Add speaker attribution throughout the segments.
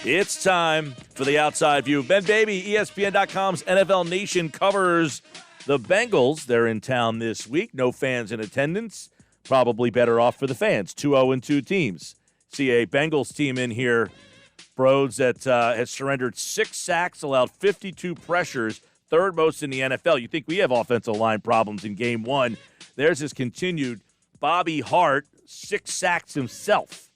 Speaker 1: It's time for the Outside View. Ben Baby, ESPN.com's NFL Nation covers the Bengals. They're in town this week. No fans in attendance. Probably better off for the fans. 2-0-2 teams. See a Bengals team in here, Broads, that has surrendered 6 sacks, allowed 52 pressures, third most in the NFL. You think we have offensive line problems in game one. Theirs has continued. Bobby Hart, 6 sacks himself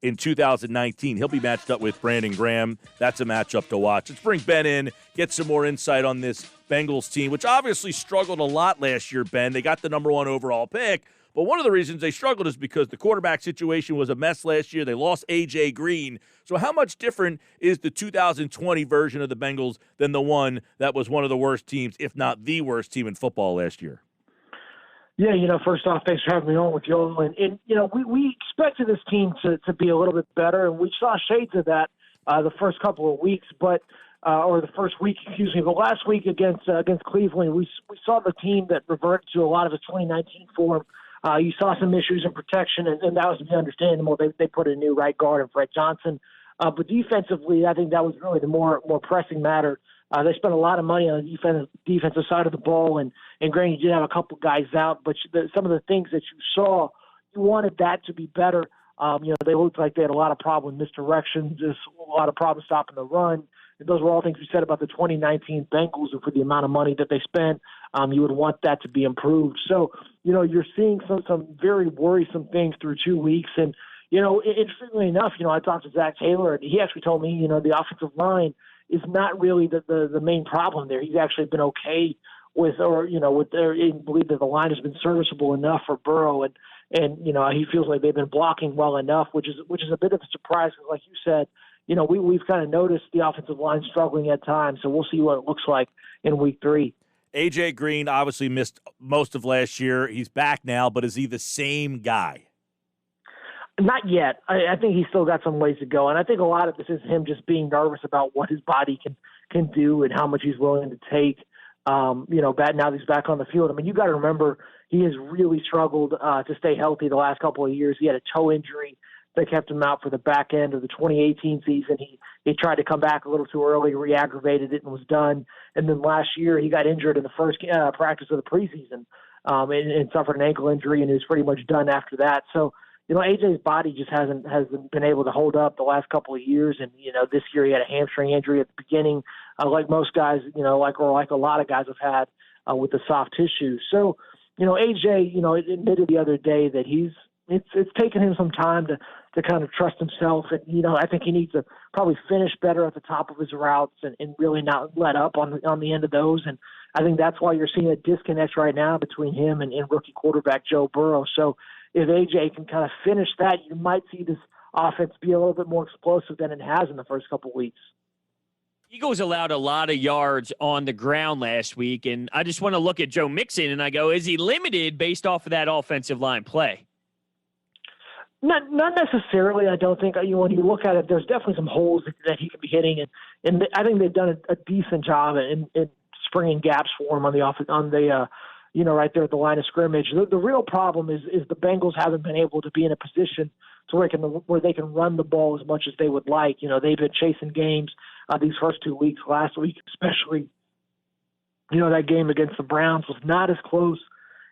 Speaker 1: in 2019. He'll be matched up with Brandon Graham. That's a matchup to watch. Let's bring Ben in, get some more insight on this Bengals team, which obviously struggled a lot last year, Ben. They got the number 1 overall pick, but one of the reasons they struggled is because the quarterback situation was a mess last year. They lost A.J. Green. So how much different is the 2020 version of the Bengals than the one that was one of the worst teams, if not the worst team in football last year?
Speaker 2: Yeah, first off, thanks for having me on with you all. And we expected this team to be a little bit better, and we saw shades of that the first couple of weeks, or the first week, excuse me. But last week against Cleveland, we saw the team that reverted to a lot of its 2019 form. You saw some issues in protection, and that was to be understandable. They put a new right guard in Fred Johnson. But defensively, I think that was really the more pressing matter. They spent a lot of money on the defensive side of the ball, and granted, you did have a couple guys out, but some of the things that you saw, you wanted that to be better. They looked like they had a lot of problems with misdirection, just a lot of problems stopping the run. And those were all things we said about the 2019 Bengals, and for the amount of money that they spent, you would want that to be improved. So, you're seeing some very worrisome things through 2 weeks, and interestingly enough, I talked to Zach Taylor, and he actually told me, the offensive line is not really the main problem there. He's actually been okay he believe that the line has been serviceable enough for Burrow, and he feels like they've been blocking well enough, which is a bit of a surprise, because like you said, we've kind of noticed the offensive line struggling at times, so we'll see what it looks like in week 3.
Speaker 1: A.J. Green obviously missed most of last year. He's back now, but is he the same guy?
Speaker 2: Not yet. I think he's still got some ways to go, and I think a lot of this is him just being nervous about what his body can do and how much he's willing to take. Now that he's back on the field. I mean, you got to remember he has really struggled to stay healthy the last couple of years. He had a toe injury that kept him out for the back end of the 2018 season. He tried to come back a little too early, re-aggravated it, and was done. And then last year he got injured in the first practice of the preseason and suffered an ankle injury, and he was pretty much done after that. So, AJ's body just hasn't been able to hold up the last couple of years. And, this year he had a hamstring injury at the beginning, like most guys, like a lot of guys have had with the soft tissue. So, AJ, admitted the other day that it's taken him some time to kind of trust himself. And, I think he needs to probably finish better at the top of his routes and really not let up on the end of those. And I think that's why you're seeing a disconnect right now between him and rookie quarterback Joe Burrow. So if AJ can kind of finish that, you might see this offense be a little bit more explosive than it has in the first couple of weeks.
Speaker 3: Eagles allowed a lot of yards on the ground last week, and I just want to look at Joe Mixon, and I go, is he limited based off of that offensive line play?
Speaker 2: Not necessarily, I don't think. When you look at it, there's definitely some holes that he could be hitting, and I think they've done a decent job in springing gaps for him right there at the line of scrimmage. The real problem is the Bengals haven't been able to be in a position to where they can run the ball as much as they would like. They've been chasing games these first 2 weeks. Last week especially, that game against the Browns was not as close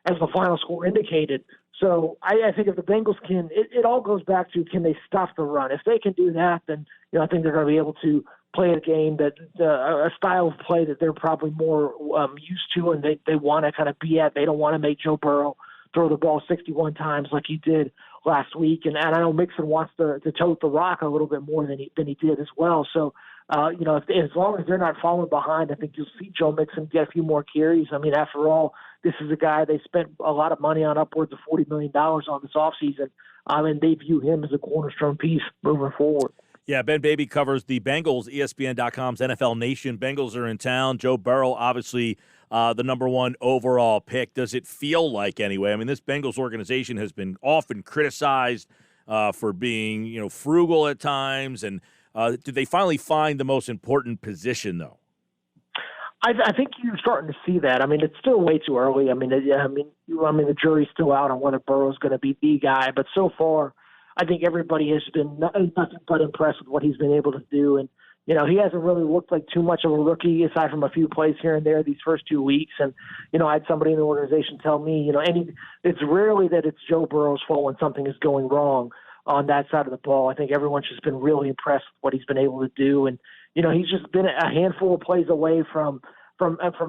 Speaker 2: as the final score indicated. So I think if the Bengals can, it all goes back to, can they stop the run? If they can do that, then I think they're going to be able to play a game that a style of play that they're probably more used to, and they want to kind of be at. They don't want to make Joe Burrow throw the ball 61 times like he did last week. And I know Mixon wants to tote the rock a little bit more than he did as well. So as long as they're not falling behind, I think you'll see Joe Mixon get a few more carries. I mean, after all, this is a guy they spent a lot of money on, upwards of $40 million on this offseason, and they view him as a cornerstone piece moving forward.
Speaker 1: Yeah, Ben Baby covers the Bengals, ESPN.com's NFL Nation. Bengals are in town. Joe Burrow, obviously the number 1 overall pick. Does it feel like, anyway? I mean, this Bengals organization has been often criticized for being, frugal at times. And did they finally find the most important position, though?
Speaker 2: I think you're starting to see that. I mean, it's still way too early. I mean, the jury's still out on whether Burrow's going to be the guy. But so far, I think everybody has been nothing but impressed with what he's been able to do. And, you know, he hasn't really looked like too much of a rookie aside from a few plays here and there these first 2 weeks. And, you know, I had somebody in the organization tell me, you know, it's rarely that it's Joe Burrow's fault when something is going wrong on that side of the ball. I think everyone's just been really impressed with what he's been able to do. And, you know, he's just been a handful of plays away from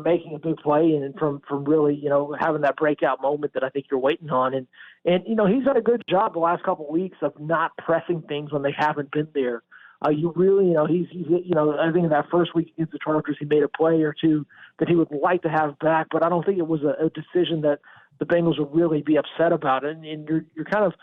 Speaker 2: making a big play and from really, you know, having that breakout moment that I think you're waiting on. And you know, he's done a good job the last couple of weeks of not pressing things when they haven't been there. You really, you know, he's you know, I think in that first week against the Chargers, he made a play or two that he would like to have back, but I don't think it was a decision that the Bengals would really be upset about. And you're kind of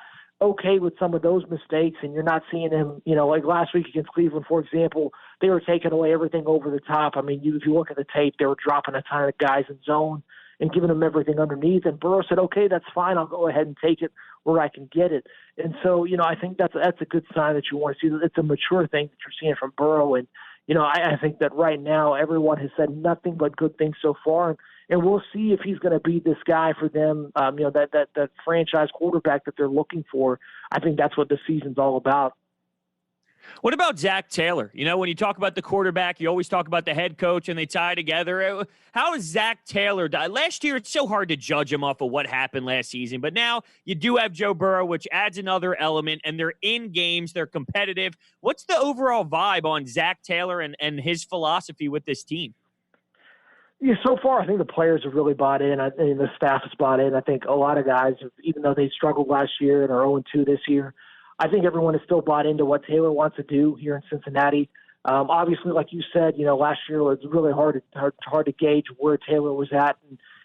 Speaker 2: okay with some of those mistakes, and you're not seeing him, you know, like last week against Cleveland, for example, they were taking away everything over the top. I mean, if you look at the tape, they were dropping a ton of guys in zone and giving them everything underneath. And Burrow said, okay, that's fine. I'll go ahead and take it where I can get it. And so, you know, I think that's a good sign that you want to see. It's a mature thing that you're seeing from Burrow. And, you know, I think that right now everyone has said nothing but good things so far. And we'll see if he's going to be this guy for them, you know, that franchise quarterback that they're looking for. I think that's what the season's all about.
Speaker 3: What about Zach Taylor? You know, when you talk about the quarterback, you always talk about the head coach and they tie together. How is Zach Taylor? Last year, it's so hard to judge him off of what happened last season. But now you do have Joe Burrow, which adds another element, and they're in games. They're competitive. What's the overall vibe on Zach Taylor and his philosophy with this team?
Speaker 2: Yeah, so far, I think the players have really bought in, and the staff has bought in. I think a lot of guys, even though they struggled last year and are 0-2 this year, I think everyone has still bought into what Taylor wants to do here in Cincinnati. Obviously, like you said, you know, last year was really hard to gauge where Taylor was at.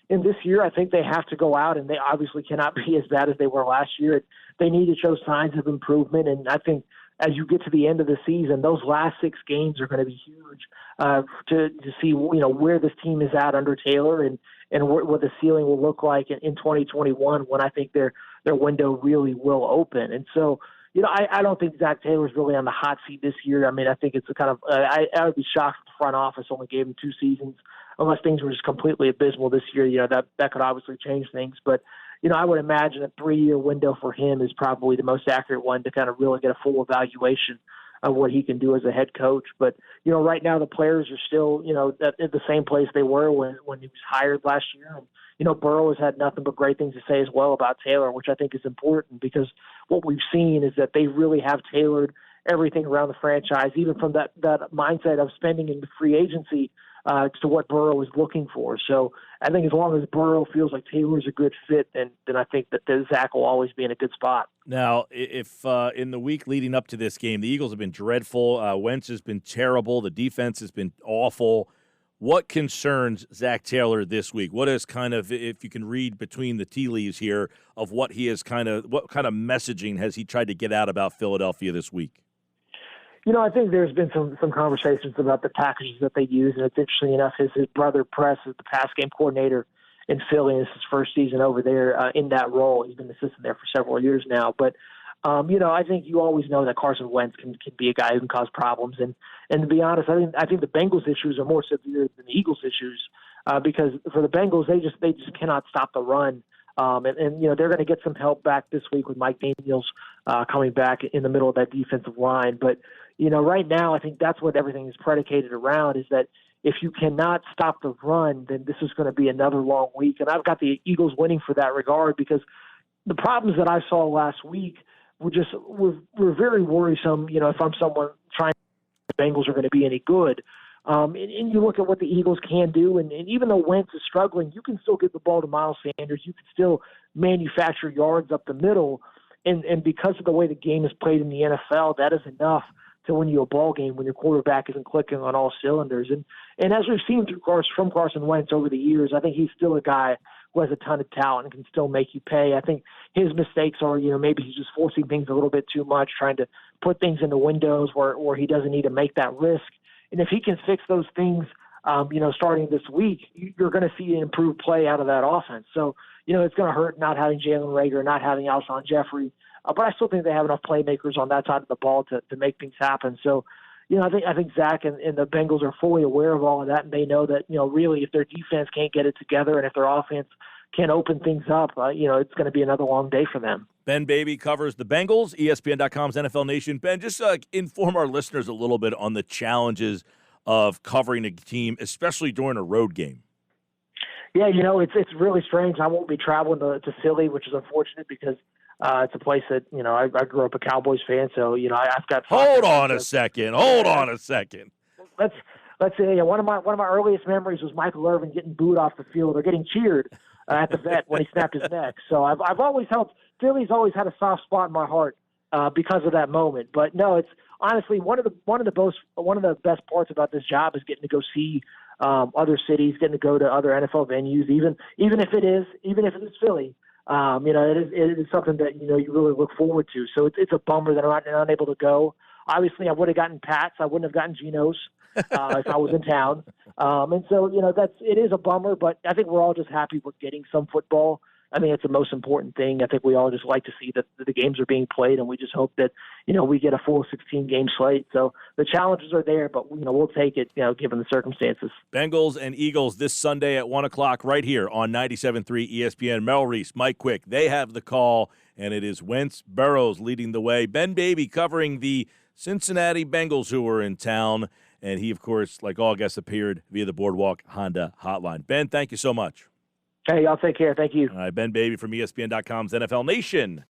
Speaker 2: And this year, I think they have to go out, and they obviously cannot be as bad as they were last year. They need to show signs of improvement, and I think as you get to the end of the season, those last 6 games are going to be huge to see, you know, where this team is at under Taylor and what the ceiling will look like in 2021 when I think their window really will open. And so, you know, I don't think Zach Taylor's really on the hot seat this year. I mean, I think it's a kind of I would be shocked if the front office only gave him 2 seasons unless things were just completely abysmal this year. You know, that could obviously change things. But, you know, I would imagine a 3-year window for him is probably the most accurate one to kind of really get a full evaluation of what he can do as a head coach. But, you know, right now the players are still, you know, at the same place they were when he was hired last year. And, you know, Burrow has had nothing but great things to say as well about Taylor, which I think is important because what we've seen is that they really have tailored everything around the franchise, even from that mindset of spending in the free agency to what Burrow is looking for. So I think as long as Burrow feels like Taylor's a good fit, then I think that Zach will always be in a good spot.
Speaker 1: Now, if in the week leading up to this game, the Eagles have been dreadful. Wentz has been terrible. The defense has been awful. What concerns Zach Taylor this week? What is kind of, if you can read between the tea leaves here, of what he is what kind of messaging has he tried to get out about Philadelphia this week?
Speaker 2: You know, I think there's been some conversations about the packages that they use, and it's interesting enough, his brother Press is the pass game coordinator in Philly, and it's his first season over there in that role. He's been assistant there for several years now. But, you know, I think you always know that Carson Wentz can be a guy who can cause problems. And to be honest, I think the Bengals' issues are more severe than the Eagles' issues because for the Bengals, they just cannot stop the run. And you know, they're going to get some help back this week with Mike Daniels coming back in the middle of that defensive line. But, you know, right now, I think that's what everything is predicated around is that if you cannot stop the run, then this is going to be another long week. And I've got the Eagles winning for that regard because the problems that I saw last week were very worrisome. You know, if I'm someone trying to the Bengals are going to be any good. And you look at what the Eagles can do, and even though Wentz is struggling, you can still get the ball to Miles Sanders. You can still manufacture yards up the middle. And because of the way the game is played in the NFL, that is enough to win you a ball game when your quarterback isn't clicking on all cylinders. And as we've seen from Carson Wentz over the years, I think he's still a guy who has a ton of talent and can still make you pay. I think his mistakes are, you know, maybe he's just forcing things a little bit too much, trying to put things into windows where he doesn't need to make that risk. And if he can fix those things, you know, starting this week, you're going to see an improved play out of that offense. So, you know, it's going to hurt not having Jalen Reagor, not having Alshon Jeffrey. But I still think they have enough playmakers on that side of the ball to make things happen. So, you know, I think Zach and the Bengals are fully aware of all of that, and they know that, you know, really if their defense can't get it together and if their offense can open things up, it's going to be another long day for them.
Speaker 1: Ben Baby covers the Bengals, ESPN.com's NFL Nation. Ben, just inform our listeners a little bit on the challenges of covering a team, especially during a road game.
Speaker 2: Yeah, it's really strange. I won't be traveling to Philly, which is unfortunate because it's a place that, I grew up a Cowboys fan. So, I've got.
Speaker 1: Hold on a second.
Speaker 2: Let's say one of my earliest memories was Michael Irvin getting booed off the field or getting cheered at the vet when he snapped his neck. So I've always held Philly's always had a soft spot in my heart because of that moment. But no, it's honestly one of the best parts about this job is getting to go see other cities, getting to go to other NFL venues, even if it is Philly. It is something that you really look forward to. So it's a bummer that I'm not unable to go. Obviously, I would have gotten Pat's. I wouldn't have gotten Geno's if I was in town. And so it is a bummer, but I think we're all just happy we're getting some football. I think it's the most important thing. I think we all just like to see that the games are being played, and we just hope that we get a full 16-game slate. So the challenges are there, but we'll take it, given the circumstances.
Speaker 1: Bengals and Eagles this Sunday at 1:00 right here on 97.3 ESPN. Mel Reese, Mike Quick, they have the call, and it is Wentz Burrows leading the way. Ben Baby covering the Cincinnati Bengals who are in town, and he, of course, like all guests, appeared via the Boardwalk Honda hotline. Ben, thank you so much.
Speaker 2: Hey, y'all take care. Thank you.
Speaker 1: All right, Ben Baby from ESPN.com's NFL Nation.